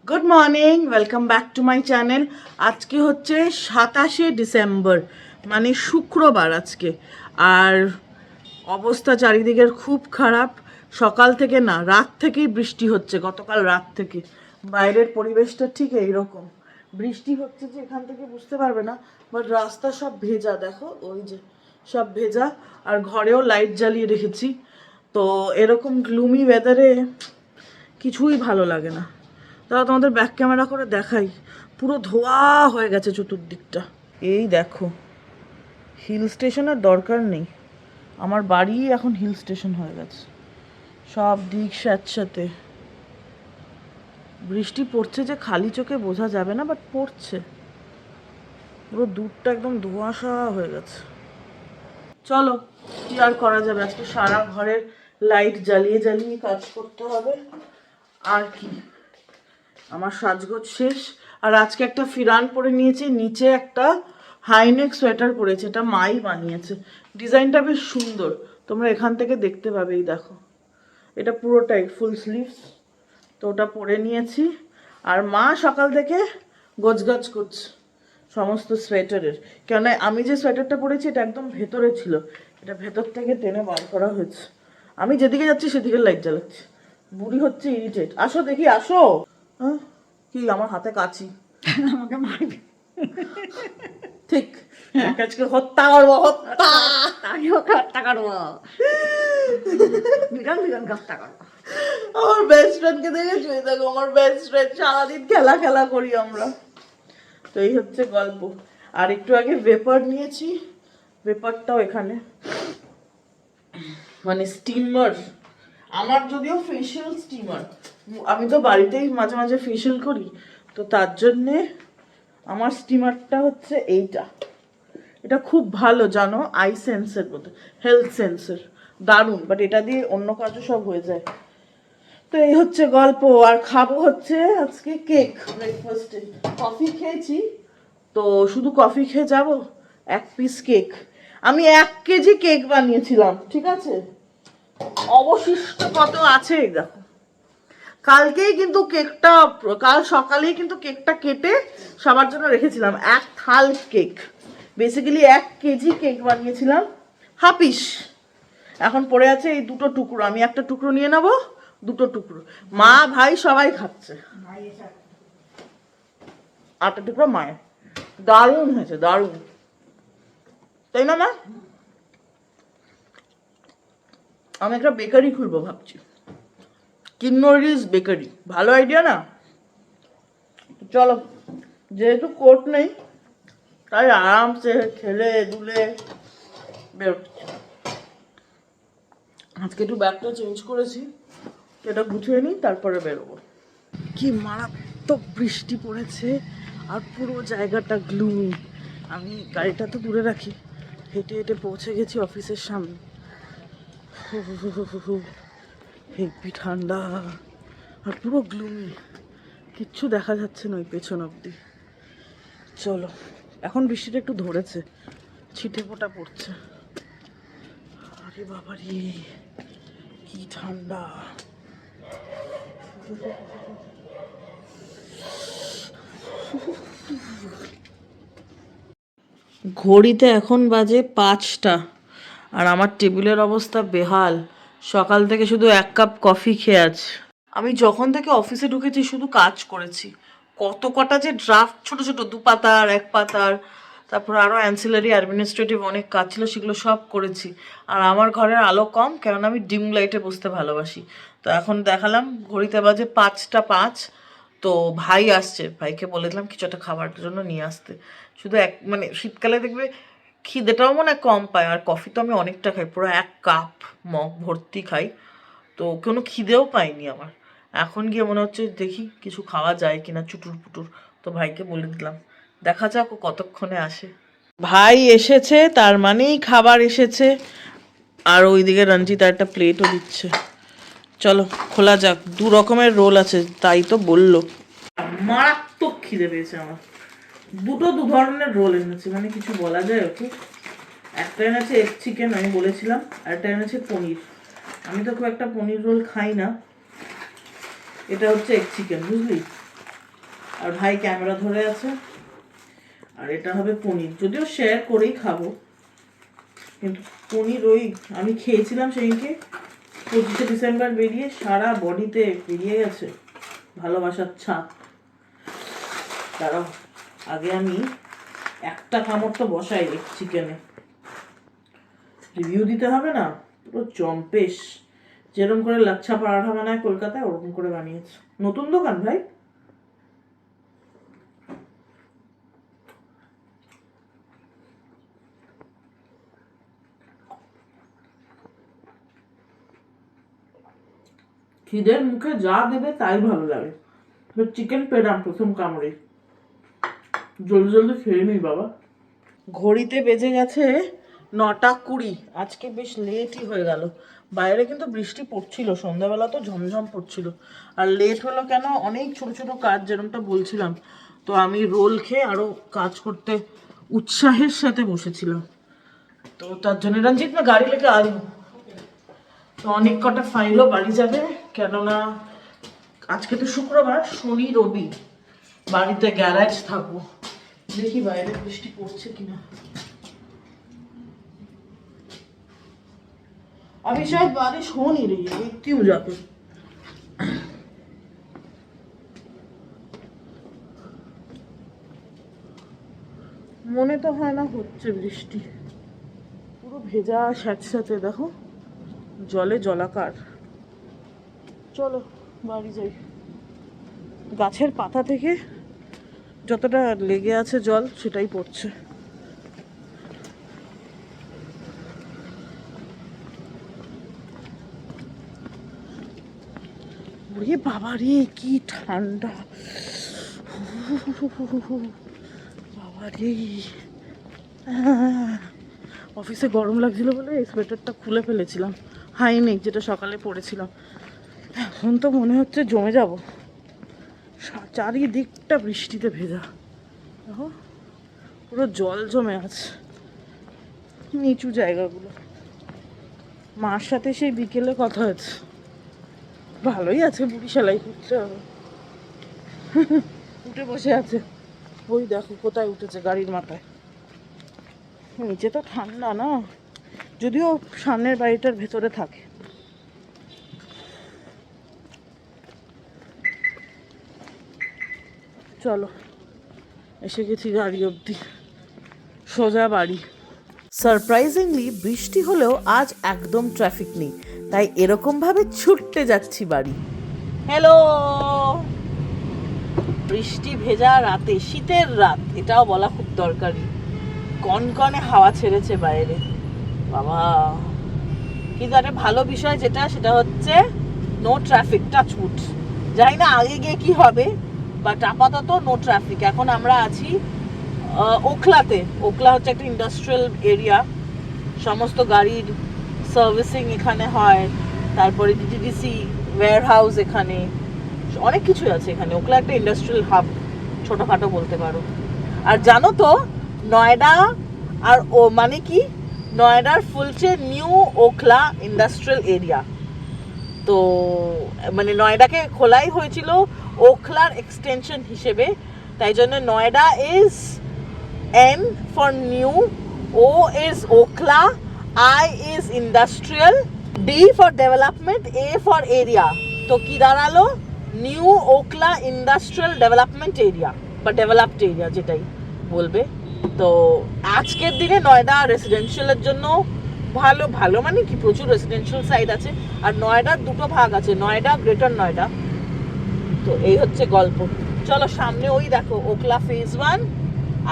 Good morning, welcome back to my channel. আজকে হচ্ছে 27শে December, মানে শুক্রবার আজকে। আর অবস্থা চারিদিকের খুব খারাপ। সকাল থেকে না, রাত থেকেই বৃষ্টি হচ্ছে, গতকাল রাত থেকে। বাইরের পরিবেশটা ঠিক এইরকম, বৃষ্টি হচ্ছে যে এখান থেকে বুঝতে পারবে না, বাট রাস্তা সব ভেজা, দেখো ওই যে সব ভেজা। আর ঘরেও লাইট জ্বালিয়ে রেখেছি। তো এরকম গ্লুমি ওয়েদারে কিছুই ভালো লাগে না। তারা তোমাদের ব্যাক ক্যামেরা করে দেখাই, পুরো ধোয়া হয়ে গেছে চতুর্দিকটা। এই দেখো, হিল স্টেশনের দরকার নেই, আমার বাড়ি এখন হিল স্টেশন হয়ে গেছে। সব দিক স্যাঁতস্যাঁতে, বৃষ্টি পড়ছে যে খালি চোখে বোঝা যাবে না, বাট পড়ছে। পুরো দূরটা একদম ধোঁয়াশা হয়ে গেছে। চলো, কি আর করা যাবে, আজকে সারা ঘরের লাইট জ্বালিয়ে জ্বালিয়ে কাজ করতে হবে। আর কি, আমার সাজগোজ শেষ। আর আজকে একটা ফিরান পরে নিয়েছি, নিচে একটা হাইনেক সোয়েটার পরেছে, এটা মাই বানিয়েছে। ডিজাইনটা বেশ সুন্দর, তোমরা এখান থেকে দেখতে পাবে। এই দেখো, এটা পুরোটাই ফুল স্লিভস। তো ওটা পরে নিয়েছি। আর মা সকাল থেকে গোছগাছ করছে সমস্ত সোয়েটারের। কেননা আমি যে সোয়েটারটা পরেছি এটা একদম ভেতরে ছিল, এটা ভেতর থেকে টেনে বার করা হয়েছে। আমি যেদিকে যাচ্ছি সেদিকে লাইট জ্বালাচ্ছি, বুড়ি হচ্ছে ইরিটেট। আসো দেখি, আসো। হ্যাঁ, কি আমার হাতে কাছি, আমাকে মারবে। ঠিক আজকে হত্যা করবো, হত্যা। তাকে ওকে হত্যা করবো, বিরান বিরান হত্যা করবো। আমার বেস্ট ফ্রেন্ডকে দেখেছো? এই দেখো আমার বেস্ট ফ্রেন্ড, সারাদিন খেলা খেলা করি আমরা। তো এই হচ্ছে গল্প। আর একটু আগে ভেপার নিয়েছি, ভেপারটাও এখানে, মানে স্টিমার। আমার যদিও ফেশিয়াল স্টিমার, আমি তো বাড়িতেই মাঝে মাঝে ফেশিয়াল করি, তো তার জন্যে আমার স্টিমারটা হচ্ছে এইটা। এটা খুব ভালো জানো, আই সেন্সের মতো, হেলথ সেন্সের, দারুণ। বাট এটা দিয়ে অন্য কাজও সব হয়ে যায়। তো এই হচ্ছে গল্প। আর খাবো হচ্ছে আজকে কেক ব্রেকফাস্টে। কফি খেয়েছি, তো শুধু কফি খেয়ে যাব? 1 পিস কেক, আমি 1 কেজি কেক বানিয়েছিলাম, ঠিক আছে? অবশিষ্ট কত আছে এই দেখো। কালকেই কিন্তু কেকটা, কাল সকালেই কিন্তু কেকটা কেটে সবার জন্য রেখেছিলাম। 1 থাল কেক, বেসিক্যালি 1 কেজি কেক বানিয়েছিলাম, হাফিস। এখন পড়ে আছে এই 2টো টুকরো, আমি একটা টুকরো নিয়ে নেবো, 2টো টুকরো মা ভাই সবাই খাচ্ছে। 8টা টুকরো মায়ের। দারুণ হয়েছে, দারুণ, তাই না মা? আমি একটা বেকারি খুলবো ভাবছি, কিন্নরিস বেকারি। ভালো আইডিয়া না? চলো, যেহেতু কোর্ট নেই তাই আরামসে খেলে দুলে বেরোচ্ছি। আজকে একটু ব্যাগটা চেঞ্জ করেছি, এটা গুছিয়ে নিই তারপরে বেরোবো। কি মারাত্মক বৃষ্টি পড়েছে, আর পুরো জায়গাটা গ্লুমি। আমি গাড়িটা তো দূরে রাখি, হেঁটে হেঁটে পৌঁছে গেছি অফিসের সামনে। হেব্বি ঠান্ডা, আর পুরো গ্লুমি, কিচ্ছু দেখা যাচ্ছে না ওই পেছন অব্দি। চলো, এখন বৃষ্টিটা একটু ধরেছে, ছিটে ফোঁটা পড়ছে। আরে বাবারি, কি ঠান্ডা। ঘড়িতে এখন বাজে 5টা, আর আমার টেবিলের অবস্থা বেহাল। সকাল থেকে শুধু 1 কাপ কফি খেয়ে আছে। আমি যখন থেকে অফিসে ঢুকেছি শুধু কাজ করেছি। কত কটা যে ড্রাফট, ছোট ছোট 2 পাতার 1 পাতার, তারপর আরও অ্যান্সিলারি অ্যাডমিনিস্ট্রেটিভ অনেক কাজ ছিল, সেগুলো সব করেছি। আর আমার ঘরের আলো কম, কেননা আমি ডিম লাইটে বসতে ভালোবাসি। তো এখন দেখালাম, ঘড়িতে বাজে 5টা 5। তো ভাই আসছে, ভাইকে বলেছিলাম কিছু একটা খাবারের জন্য নিয়ে আসতে। শুধু মানে শীতকালে দেখবে খিদেটাও মনে হয় কম পায়। আর কফি তো আমি অনেকটা খাই, পুরো 1 কাপ মগ ভর্তি খাই। তো কোনো খিদেও পাইনি আমার। এখন গিয়ে মনে হচ্ছে দেখি কিছু খাওয়া যায় কিনা, চুটুর পুটুর। তো ভাইকে বলে দিলাম, দেখা যাক ও কতক্ষণে আসে। ভাই এসেছে তার মানেই খাবার এসেছে। আর ওইদিকে রঞ্জিতা একটা প্লেটও দিচ্ছে। চলো খোলা যাক, 2 রকমের রোল আছে, তাই তো বললো। মারাত্মক খিদে পেয়েছে আমার। 2 ধরনের রোল এনেছে, মানে কিছু বলা যায় ওকে। একটা এনেছে এগ চিকেন, আমি বলেছিলাম, আর একটা এনেছে পনির। আমি তো খুব একটা পনির রোল খাই না, এটা হচ্ছে এগ চিকেন, বুঝলি? আর ভাই ক্যামেরা ধরে আছে। আর এটা হবে পনির, যদিও শেয়ার করেই খাবো, কিন্তু পনির ওই আমি খেয়েছিলাম সেদিনকে 25শে ডিসেম্বর, বেরিয়ে সারা বডিতে বেরিয়ে গেছে ভালোবাসার ছাপ। তারাও আগে আমি একটা কামড় তো বসাই চিকেনে, রিভিউ দিতে হবে না, পুরো জম্পেশ। যেরকম করে লাচ্ছা পরাঠা বানায় কলকাতায় ওরকম করে বানিয়েছে। নতুন দোকান ভাই। খিদের মুখে যা দেবে তাই ভালো লাগে। চিকেন পেলাম প্রথম কামড়ে, জলদি জলদি খেয়ে নিই বাবা। ঘড়িতে বেজে গেছে 9:20। আজকে বেশ লেটই হয়ে গেল। বাইরে কিন্তু বৃষ্টি পড়ছিল, সন্ধ্যাবেলা তো ঝমঝম পড়ছিল। আর লেট হলো কেন, অনেক ছোট ছোট কাজ যেরকমটা বলছিলাম, তো আমি রোল খেয়ে আরো কাজ করতে উৎসাহের সাথে বসেছিলাম। তো তার জন্য রঞ্জিত না গাড়ি লেগে আ তো অনেক কটা ফাইলও বাড়ি যাবে, কেননা আজকে তো শুক্রবার, শনি রবি বাড়িতে গ্যারাজ থাকবো। দেখি বাইরে বৃষ্টি পড়ছে কিনা। अभी शायद बारिश हो नहीं रही है, देखती हूँ जाके। মনে তো হয় না হচ্ছে বৃষ্টি, পুরো ভেজা স্যাঁতস্যাঁতে, দেখো জলে জলাকার। চলো বাড়ি যাই। গাছের পাতা থেকে যতটা লেগে আছে জল সেটাই পড়ছে। ওরে বাবা রে, কি ঠান্ডা বাবা রে। অফিসে গরম লাগছিল বলে এই সোয়েটারটা খুলে ফেলেছিলাম, হাই নেক যেটা সকালে পরেছিলাম। এখন তো মনে হচ্ছে জমে যাব, চারিদিকটা বৃষ্টিতে ভেজা। দেখো পুরো জল জমে আছে নিচু জায়গাগুলো। মার সাথে সেই বিকেলে কথা হয়েছে, ভালোই আছে, বুড়ি সেলাই করতে হবে। উঠে বসে আছে, ওই দেখো কোথায় উঠেছে, গাড়ির মাথায়। নিচে তো ঠান্ডা না, যদিও সামনের বাড়িটার ভেতরে থাকে। চলো এসে গেছি গাড়ি অবধি, সোজা বাড়ি। সারপ্রাইজিংলি বৃষ্টি হলেও আজ একদম ট্রাফিক নেই, তাই এরকমভাবে ছুটতে যাচ্ছি বাড়ি। হ্যালো। বৃষ্টি ভেজা রাতে, শীতের রাত এটাও বলা খুব দরকারি, কনকনে হাওয়া ছেড়েছে বাইরে বাবা। কিন্তু একটা ভালো বিষয় যেটা, সেটা হচ্ছে নো ট্রাফিক, টাচউড। জানি না আগে গিয়ে কি হবে, বাট আপাতত নো ট্রাফিক। এখন আমরা আছি ওখলাতে। ওখলা হচ্ছে একটা ইন্ডাস্ট্রিয়াল এরিয়া, সমস্ত গাড়ির সার্ভিসিং এখানে হয়, তারপরে ডিটিডিসি ওয়্যার হাউস, এখানে অনেক কিছুই আছে এখানে। ওখলা একটা ইন্ডাস্ট্রিয়াল হাব, ছোটোখাটো বলতে পারো। আর জানো তো নয়ডা আর ও মানে কি, নয়ডার ফুলছে নিউ ওখলা ইন্ডাস্ট্রিয়াল এরিয়া। তো মানে নয়ডাকে খোলাই হয়েছিল ওখলার এক্সটেনশন হিসেবে, তাই জন্য Noida is N for new, O is Okhla, I is industrial, D for development, A for area. তো কি দাঁড়ালো, new Okhla industrial development area বা ডেভেলপড এরিয়া যেটাই বলবে। তো আজকের দিনে নয়ডা রেসিডেন্সিয়ালের জন্য ভালো, ভালো মানে কি প্রচুর রেসিডেন্সিয়াল সাইট আছে। আর নয়ডার দুটো ভাগ আছে, নয়ডা, গ্রেটার নয়ডা। তো এই হচ্ছে গল্প। চলো সামনে ওই দেখো ওখলা ফেজ 1,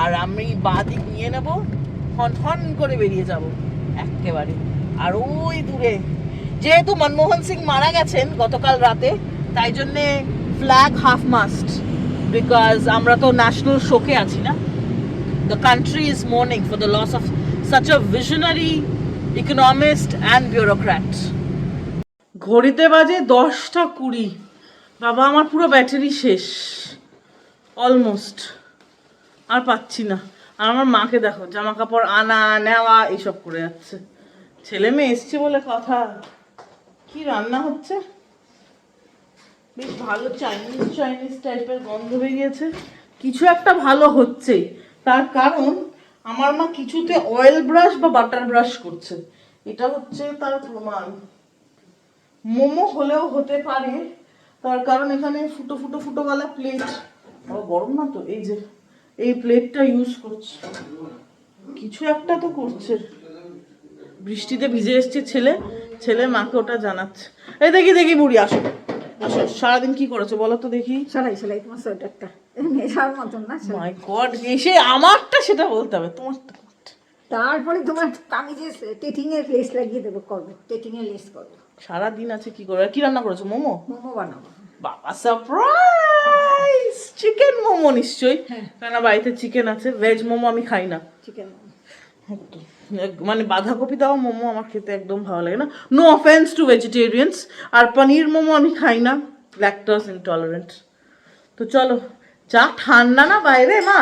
আর আমি বাদিক নিয়ে নেব, হন হন করে বেরিয়ে যাব একেবারে। আর ওই দূরে, যেহেতু মনমোহন সিং মারা গেছেন গতকাল রাতে, তাই জন্যে ফ্ল্যাগ হাফ মাস্ট, বিকজ আমরা তো ন্যাশনাল শোকে আছি না। The country is mourning for the loss of such a visionary economist and bureaucrat. ঘড়িতে বাজে 10:20। বাবা আমার পুরো ব্যাটারি শেষ অলমোস্ট, আর পাচ্ছি না। আর আমার মাকে দেখো, জামা কাপড় আনা নেওয়া এইসব করে যাচ্ছে। ছেলে মেয়ে এসছে বলে কথা। কি রান্না হচ্ছে বেশ ভালো চাইনিজ চাইনিজ টাইপের গন্ধ বেরিয়েছে। কিছু একটা ভালো হচ্ছেই, তার কারণ আমার মা কিছুতে অয়েল ব্রাশ বা বাটার ব্রাশ করছে, এটা হচ্ছে তার প্রমাণ। মোমো হলেও হতে পারে, তার কারণ এখানে ফুটো ফুটো ফুটোওয়ালা প্লেট, গরম না তো, এই যে এই প্লেটটা ইউজ করছে, কিছু একটা তো করছে। বৃষ্টিতে ভিজে এসছে ছেলে, ছেলে মাকে ওটা জানাচ্ছে। এই দেখি দেখি বুড়ি, আসো আসো, সারাদিন কি করেছো বলো তো দেখি। সেলাই সেলাই তোমার সোয়েটারটা নেশার মতন না সেলাই। মাই গড, এসে আমারটা সেটা বলতে হবে, তোমারটা। তারপরে তোমার কামিজে টেটিং এর লেস লাগিয়ে দেবো, করবো টেটিং এর লেস করবো। সারাদিন আছে কি করে, কি রান্না করেছো? মোমো? মোমো বানাবো। বাবা সারপ্রাইজ, চিকেন মোমো নিশ্চয়ই, হ্যাঁ। কেন বাড়িতে চিকেন আছে। ভেজ মোমো আমি খাই না, চিকেন মোমো। মানে বাঁধাকপি দেওয়া মোমো আমার খেতে একদম ভালো লাগে না। No offence to vegetarians. আর পনির মোমো আমি খাই না, ল্যাকটোজ ইনটলারেন্ট। তো চলো, যা ঠান্ডা না বাইরে মা,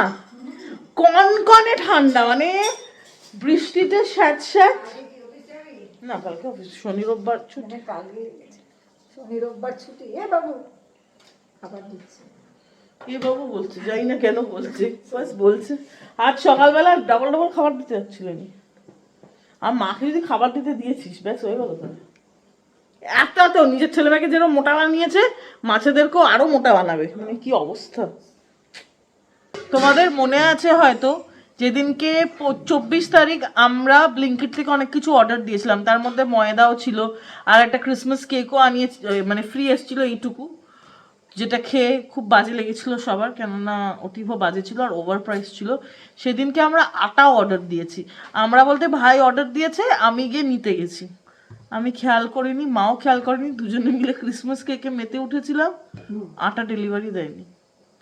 কনকনে ঠান্ডা, মানে বৃষ্টিতে স্যাঁত স্যাঁত। না কালকে অফিস, শনি রোববার ছুটি। কালকে শনি রোববার ছুটি। এ বাবু খাবার দিচ্ছে। এ বাবু বলছে, জানি না কেন বলছে, বাস বলছে। আজ সকালবেলা ডবল ডবল খাবার দিতে যাচ্ছিলেন, আর মাকে যদি খাবার দিতে দিয়েছিস ব্যাস হয়ে গেল। তাহলে একটা তো নিজের ছেলে মেয়েকে যেরকম মোটা বানিয়েছে, মাছেদেরকেও আরো মোটা বানাবে, মানে কি অবস্থা। তোমাদের মনে আছে হয়তো, যেদিনকে 24 তারিখ আমরা ব্লিঙ্কিট থেকে অনেক কিছু অর্ডার দিয়েছিলাম, তার মধ্যে ময়দাও ছিল, আর একটা ক্রিসমাস কেকও আনিয়ে, মানে ফ্রি এসেছিল এইটুকু, যেটা খেয়ে খুব বাজে লেগেছিল সবার, কেননা অতীব বাজে ছিল আর ওভার প্রাইস ছিল। সেদিনকে আমরা আটাও অর্ডার দিয়েছি, আমরা বলতে ভাই অর্ডার দিয়েছে, আমি গিয়ে নিতে গেছি, আমি খেয়াল করিনি, মাও খেয়াল করেনি, দুজনে মিলে ক্রিসমাস কেকে মেতে উঠেছিলাম, আটা ডেলিভারি দেয়নি।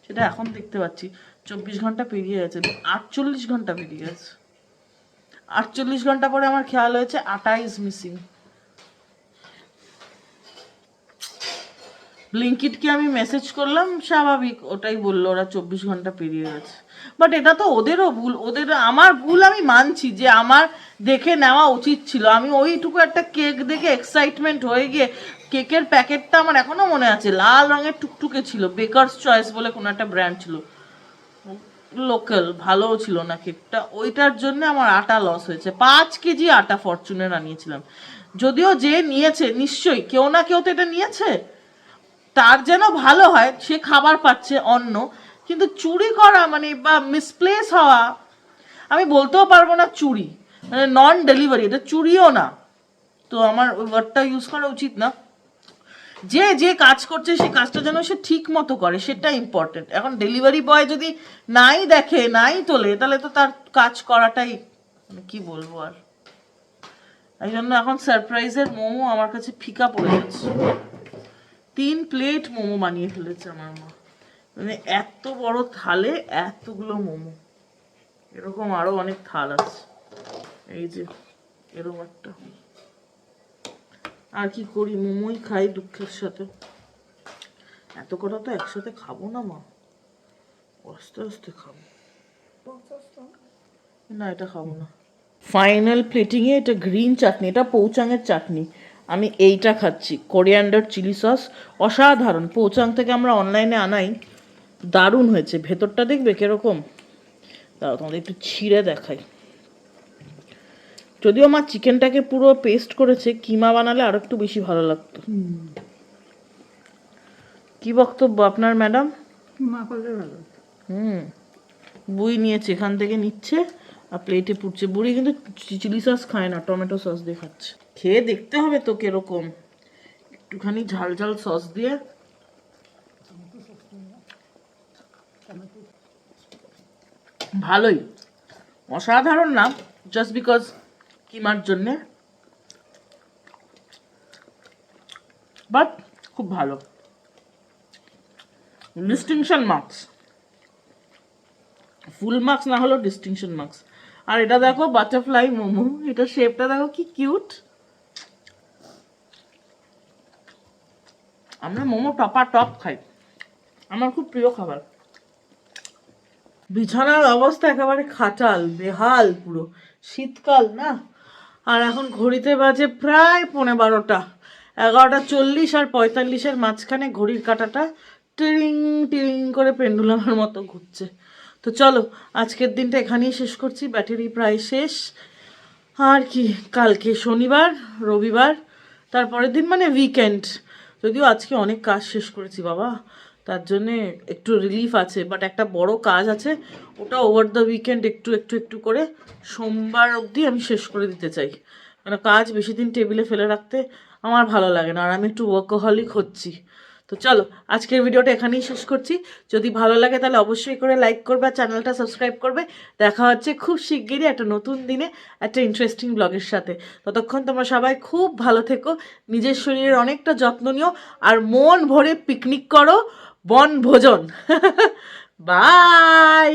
সেটা এখন দেখতে পাচ্ছি 24 ঘন্টা পেরিয়ে গেছে, 48 ঘন্টা পেরিয়ে গেছে। 48 ঘন্টা পরে আমার খেয়াল হয়েছে আটা ইজ মিসিং। ব্লিঙ্কিটকে আমি মেসেজ করলাম, স্বাভাবিক ওটাই বললো, ওরা 24 ঘন্টা পেরিয়ে গেছে। বাট এটা তো ওদেরও ভুল, ওদের, আমার ভুল আমি মানছি, যে আমার দেখে নেওয়া উচিত ছিল। আমি ওইটুকু একটা কেক দেখে এক্সাইটমেন্ট হয়ে গিয়ে, কেকের প্যাকেটটা আমার এখনো মনে আছে, লাল রঙের টুকটুকে ছিল, বেকারস চয়েস বলে কোনো একটা ব্র্যান্ড ছিল, লোকাল, ভালোও ছিল না কেকটা। ওইটার জন্য আমার আটা লস হয়েছে। 5 কেজি আটা ফরচুনের আনিয়েছিলাম, যদিও যে নিয়েছে নিশ্চয়ই কেউ না কেউ তো এটা নিয়েছে, তার যেন ভালো হয়, সে খাবার পাচ্ছে অন্য, কিন্তু চুরি করা মানে বা মিসপ্লেস হওয়া, আমি বলতেও পারবো না চুরি, মানে নন ডেলিভারি, এটা চুরিও না, তো আমার ওই ওয়ার্ডটা ইউজ করা উচিত না। যে যে কাজ করছে সে কাজটা যেন সে ঠিক মতো করে, সেটা ইম্পর্টেন্ট। এখন ডেলিভারি বয় যদি নাই দেখে, নাই তোলে, তাহলে তো তার কাজ করাটাই, মানে কি বলবো আর। এই জন্য এখন সারপ্রাইজের মোমো আমার কাছে ফিকা পড়ে যাচ্ছে। 3 প্লেট মোমো বানিয়ে ফেলেছে আমার মা, মানে এত বড় থালে এতগুলো মোমো। এরকম আরো অনেক থাল আছে, এই যে এরকম একটা। আর কি করি, মোমোই খাই দুঃখের সাথে। এত কটা তো একসাথে খাবো না মা, আস্তে আস্তে খাবো। না এটা খাবো না। ফাইনাল প্লেটিংয়ে এটা গ্রিন চাটনি, এটা পৌচাঙের চাটনি, আমি এইটা খাচ্ছি, কোরিয়ান্ডার চিলি সস, অসাধারণ। পৌচাং থেকে আমরা অনলাইনে আনাই, দারুণ হয়েছে। ভেতরটা দেখবে কিরকম, দাঁড়াও তোমাদের একটু ছিঁড়ে দেখাই। যদিও আমার চিকেনটাকে পুরো পেস্ট করেছে, কিমা বানালে আরো একটু বেশি ভালো লাগতো। কি বক্তব্য আপনার ম্যাডাম? মা করলে ভালো। বুড়ি নিয়েছে, এখান থেকে নিচ্ছে আর প্লেটে পুড়ছে। বুড়ি কিন্তু চিলি সস খায় না, টমেটো সস দিয়ে খাচ্ছে। খেয়ে দেখতে হবে তো কিরকম, একটুখানি ঝাল ঝাল সস দিয়ে। ভালোই, অসাধারণ না, জাস্ট বিকজ কিমার জন্যে, বাট খুব ভালো। ডিস্টিংশন মার্কস, ফুল মার্কস না হলেও ডিস্টিংশন মার্কস। আর এটা দেখো বাটারফ্লাই মোমো, এটা শেপটা দেখো কি কিউট। আমরা মোমো টপ খাই, আমার খুব প্রিয় খাবার। বিছানার অবস্থা একেবারে খাটাল, বেহাল পুরো, শীতকাল না। আর এখন ঘড়িতে বাজে প্রায় 12:15। 11:40 আর 45-এর মাঝখানে ঘড়ির কাঁটাটা টিরিং টিরিং করে পেন্ডুলামের মতো ঘুরছে। তো চলো আজকের দিনটা এখানেই শেষ করছি, ব্যাটারি প্রায় শেষ। আর কি, কালকে শনিবার, রবিবার, তারপরের দিন মানে উইকেন্ড। যদিও আজকে অনেক কাজ শেষ করেছি বাবা, তার জন্যে একটু রিলিফ আছে, বাট একটা বড় কাজ আছে, ওটা ওভার দ্য উইকেন্ড একটু একটু একটু করে সোমবার অবধি আমি শেষ করে দিতে চাই। মানে কাজ বেশি দিন টেবিলে ফেলে রাখতে আমার ভালো লাগে না, আর আমি একটু ওয়ার্কাহলিক হচ্ছি। তো চলো আজকের ভিডিওটা এখানেই শেষ করছি। যদি ভালো লাগে তাহলে অবশ্যই করে লাইক করবে আর চ্যানেলটা সাবস্ক্রাইব করবে। দেখা হচ্ছে খুব শিগগিরই একটা নতুন দিনে একটা ইন্টারেস্টিং ব্লগের সাথে। ততক্ষণ তোমরা সবাই খুব ভালো থেকো, নিজের শরীরের অনেকটা যত্ন নিও, আর মন ভরে পিকনিক করো, বনভোজন। বাই।